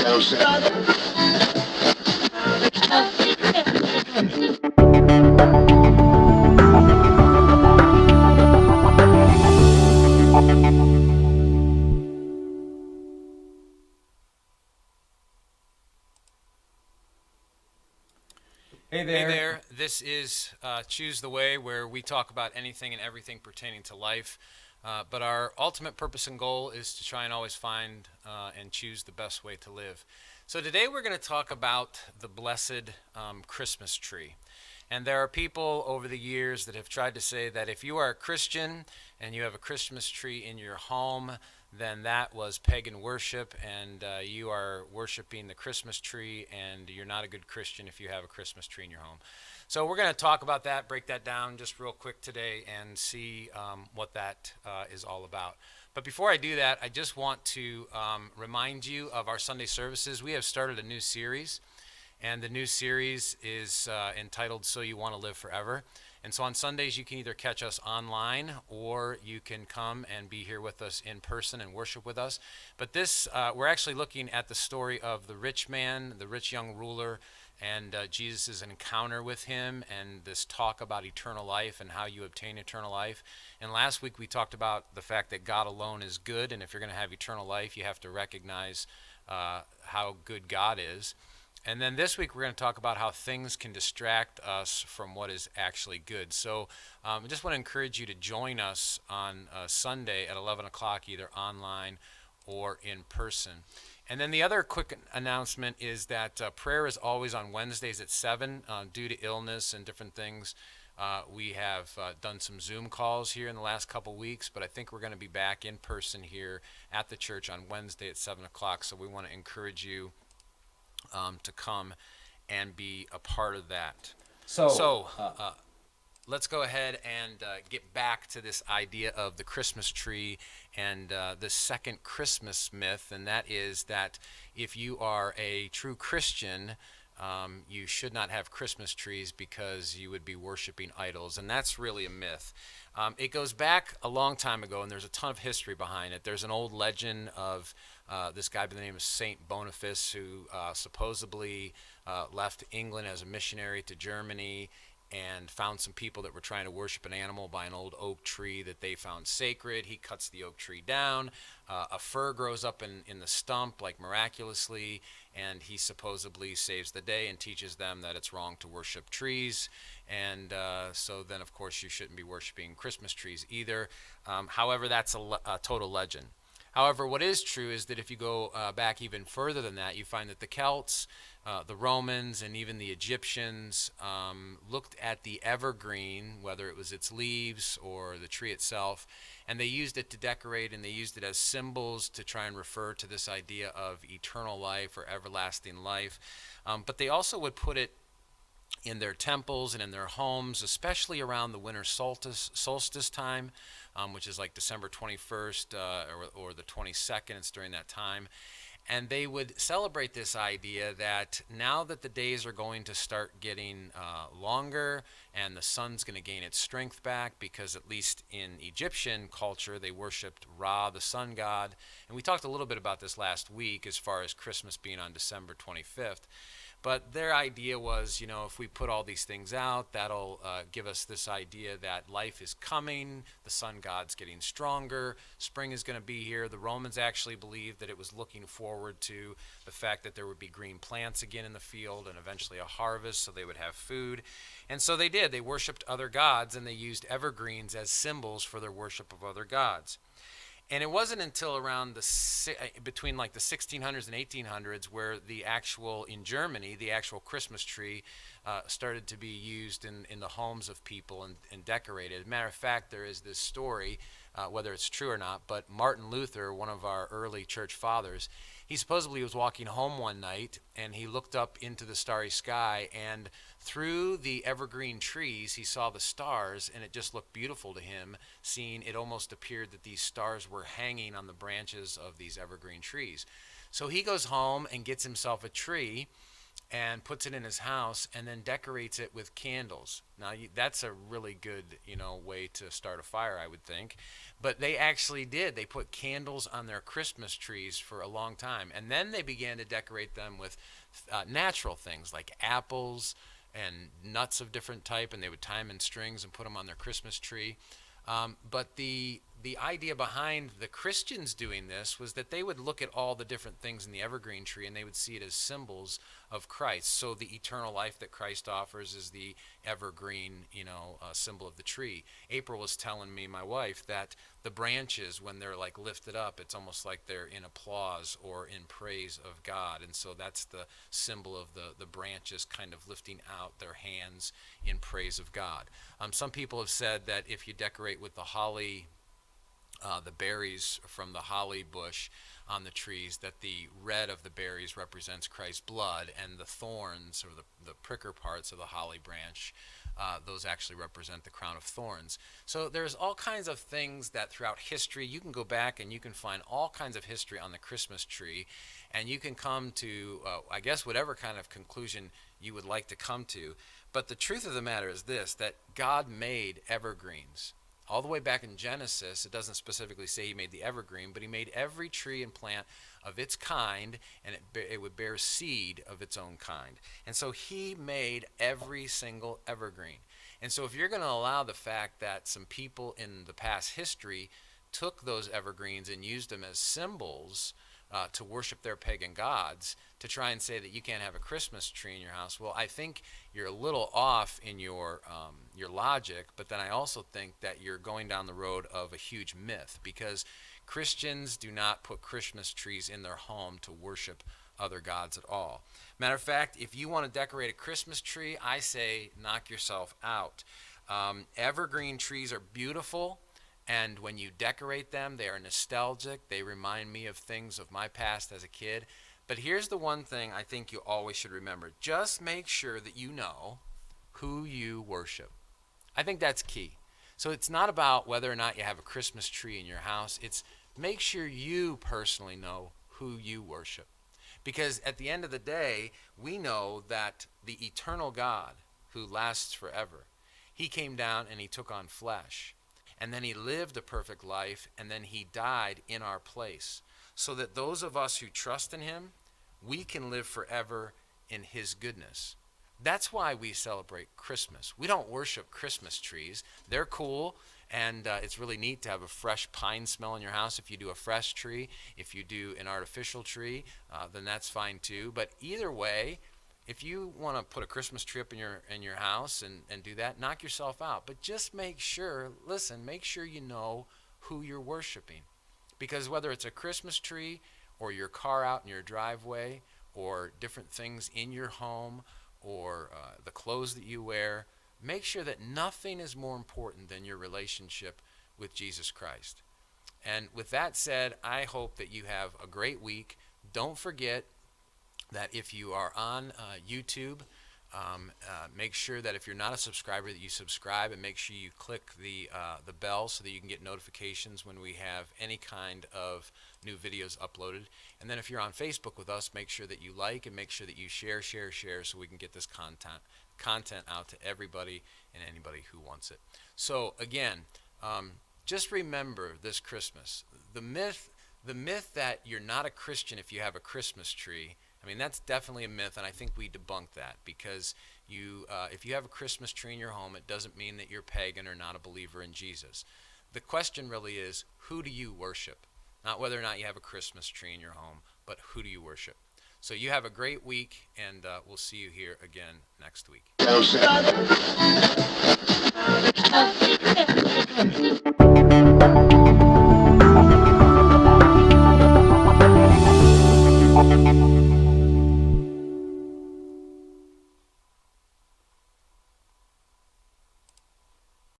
Hey there, this is Choose the Way, where we talk about anything and everything pertaining to life. But our ultimate purpose and goal is to try and always find and choose the best way to live. So today we're going to talk about the blessed Christmas tree. And there are people over the years that have tried to say that if you are a Christian and you have a Christmas tree in your home, then that was pagan worship, and you are worshiping the Christmas tree, and you're not a good Christian if you have a Christmas tree in your home. So we're going to talk about that, break that down just real quick today, and see what that is all about. But before I do that, I just want to remind you of our Sunday services. We have started a new series, and the new series is entitled So You Want to Live Forever. And so on Sundays, you can either catch us online or you can come and be here with us in person and worship with us. But this, we're actually looking at the story of the rich man, the rich young ruler, and Jesus' encounter with him, and this talk about eternal life and how you obtain eternal life. And last week we talked about the fact that God alone is good, and if you're going to have eternal life, you have to recognize how good God is. And then this week we're going to talk about how things can distract us from what is actually good. So I just want to encourage you to join us on Sunday at 11 o'clock, either online or in person. And then the other quick announcement is that prayer is always on Wednesdays at 7 due to illness and different things. We have done some Zoom calls here in the last couple weeks, but I think we're going to be back in person here at the church on Wednesday at 7 o'clock. So we want to encourage you to come and be a part of that. So let's go ahead and get back to this idea of the Christmas tree and the second Christmas myth, and that is that if you are a true Christian, you should not have Christmas trees because you would be worshiping idols, and that's really a myth. It goes back a long time ago, and there's a ton of history behind it. There's an old legend of this guy by the name of Saint Boniface, who supposedly left England as a missionary to Germany and found some people that were trying to worship an animal by an old oak tree that they found sacred. He cuts the oak tree down. A fir grows up in the stump, like miraculously, and he supposedly saves the day and teaches them that it's wrong to worship trees. And so then, of course, you shouldn't be worshiping Christmas trees either. However, that's a total legend. However, what is true is that if you go back even further than that, you find that the Celts, the Romans, and even the Egyptians looked at the evergreen, whether it was its leaves or the tree itself, and they used it to decorate, and they used it as symbols to try and refer to this idea of eternal life or everlasting life. But they also would put it in their temples and in their homes, especially around the winter solstice time, which is like December 21st or the 22nd. It's during that time. And they would celebrate this idea that now that the days are going to start getting longer and the sun's going to gain its strength back, because at least in Egyptian culture, they worshipped Ra, the sun god. And we talked a little bit about this last week as far as Christmas being on December 25th. But their idea was, if we put all these things out, that'll give us this idea that life is coming, the sun god's getting stronger, spring is going to be here. The Romans actually believed that it was looking forward to the fact that there would be green plants again in the field and eventually a harvest, so they would have food. And so they did. They worshipped other gods, and they used evergreens as symbols for their worship of other gods. And it wasn't until around between like the 1600s and 1800s where in Germany, the actual Christmas tree started to be used in the homes of people and decorated. As a matter of fact, there is this story, whether it's true or not, but Martin Luther, one of our early church fathers, he supposedly was walking home one night and he looked up into the starry sky, and through the evergreen trees he saw the stars, and it just looked beautiful to him, seeing it almost appeared that these stars were hanging on the branches of these evergreen trees. So he goes home and gets himself a tree, and puts it in his house and then decorates it with candles. Now that's a really good, way to start a fire, I would think. But they actually did. They put candles on their Christmas trees for a long time, and then they began to decorate them with natural things like apples and nuts of different type, and they would tie them in strings and put them on their Christmas tree. But the idea behind the Christians doing this was that they would look at all the different things in the evergreen tree and they would see it as symbols of Christ. So the eternal life that Christ offers is the evergreen, symbol of the tree. April was telling me, my wife, that the branches, when they're like lifted up, it's almost like they're in applause or in praise of God. And so that's the symbol of the branches kind of lifting out their hands in praise of God. Some people have said that if you decorate with the holly, the berries from the holly bush on the trees, that the red of the berries represents Christ's blood, and the thorns, or the pricker parts of the holly branch, those actually represent the crown of thorns. So there's all kinds of things that throughout history, you can go back and you can find all kinds of history on the Christmas tree, and you can come to, I guess, whatever kind of conclusion you would like to come to. But the truth of the matter is this, that God made evergreens. All the way back in Genesis, it doesn't specifically say he made the evergreen, but he made every tree and plant of its kind, and it would bear seed of its own kind. And so he made every single evergreen. And so if you're going to allow the fact that some people in the past history took those evergreens and used them as symbols to worship their pagan gods, to try and say that you can't have a Christmas tree in your house, well, I think you're a little off in your logic. But then I also think that you're going down the road of a huge myth, because Christians do not put Christmas trees in their home to worship other gods at all. Matter of fact, if you want to decorate a Christmas tree, I say knock yourself out. Evergreen trees are beautiful. And when you decorate them, they are nostalgic. They remind me of things of my past as a kid. But here's the one thing I think you always should remember. Just make sure that you know who you worship. I think that's key. So it's not about whether or not you have a Christmas tree in your house. It's make sure you personally know who you worship. Because at the end of the day, we know that the eternal God who lasts forever, he came down and he took on flesh. And then he lived a perfect life, and then he died in our place, so that those of us who trust in him, we can live forever in his goodness. That's why we celebrate Christmas. We don't worship Christmas trees. They're cool, and it's really neat to have a fresh pine smell in your house if you do a fresh tree. If you do an artificial tree, then that's fine too. But either way, if you want to put a Christmas tree up in your house and do that, knock yourself out. But just make sure you know who you're worshiping. Because whether it's a Christmas tree or your car out in your driveway or different things in your home or the clothes that you wear, make sure that nothing is more important than your relationship with Jesus Christ. And with that said, I hope that you have a great week. Don't forget that if you are on YouTube, make sure that if you're not a subscriber that you subscribe, and make sure you click the bell so that you can get notifications when we have any kind of new videos uploaded. And then if you're on Facebook with us, make sure that you like and make sure that you share so we can get this content out to everybody and anybody who wants it. So again, just remember this Christmas, the myth that you're not a Christian if you have a Christmas tree. I mean, that's definitely a myth, and I think we debunk that, because if you have a Christmas tree in your home, it doesn't mean that you're pagan or not a believer in Jesus. The question really is, who do you worship? Not whether or not you have a Christmas tree in your home, but who do you worship? So you have a great week, and we'll see you here again next week.